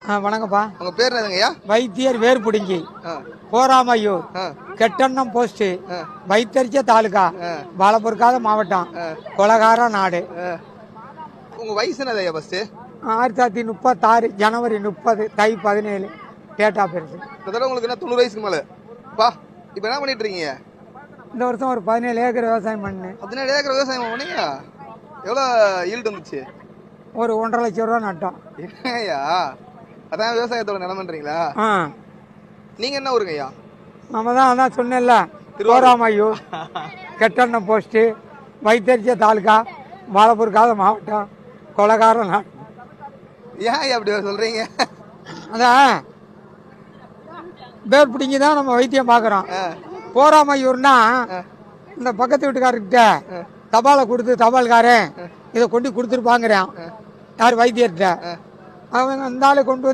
வணக்கம்ப்பா. உங்க பேர் என்னதுங்கய்யா? வைத்தியர் வேர்புடுங்கி, போராமையூர், கெட்டண்ணம் போஸ்ட், வைத்தறிச்ச தாலுகா, பாலபுர்காத மாவட்டம், கொலகார நாடு. உங்க வயசு என்னதையா? ஃபர்ஸ்ட் 1936 ஜனவரி 30 தை 17 டேட் ஆஃப் பர்த். இந்த தடவை உங்களுக்கு என்ன 90 வயசுக்கு மேல பா? இப்போ என்ன பண்ணிட்டு இருக்கீங்க? இந்த வருஷம் ஒரு 17 ஏக்கர் விவசாயம் பண்ணேன். 17 ஏக்கர் விவசாயம் பண்ணீங்க? எவ்வளோ ஈல்டு வந்துச்சு? ஒரு 1.5 லட்சம் ரூபா நட்டோம். என்னய்யா அதான் விவசாயத்தோட நிலமன்றீங்களா? நீங்க என்ன ஊருங்க ஐயா? நம்ம தான் அதான் சொன்னேன்ல, போராமையூர், கெட்டண்ணம் போஸ்ட், வைத்தறிச்ச தாலுகா, பாலபுர்காத மாவட்டம், கொலகார நாடு. ஏன் ஐயா அப்படி சொல்றீங்க? அதான் பேர் பிடிங்கி தான் நம்ம வைத்தியம் பார்க்குறோம். போராமையூர்னா இந்த பக்கத்து வீட்டுக்காரர்கிட்ட தபாலை கொடுத்து தபால்காரன் இதை கொண்டு கொடுத்துருப்பாங்கிறான். யார் வைத்தியர்கிட்ட அவங்க அந்த ஆளை கொண்டு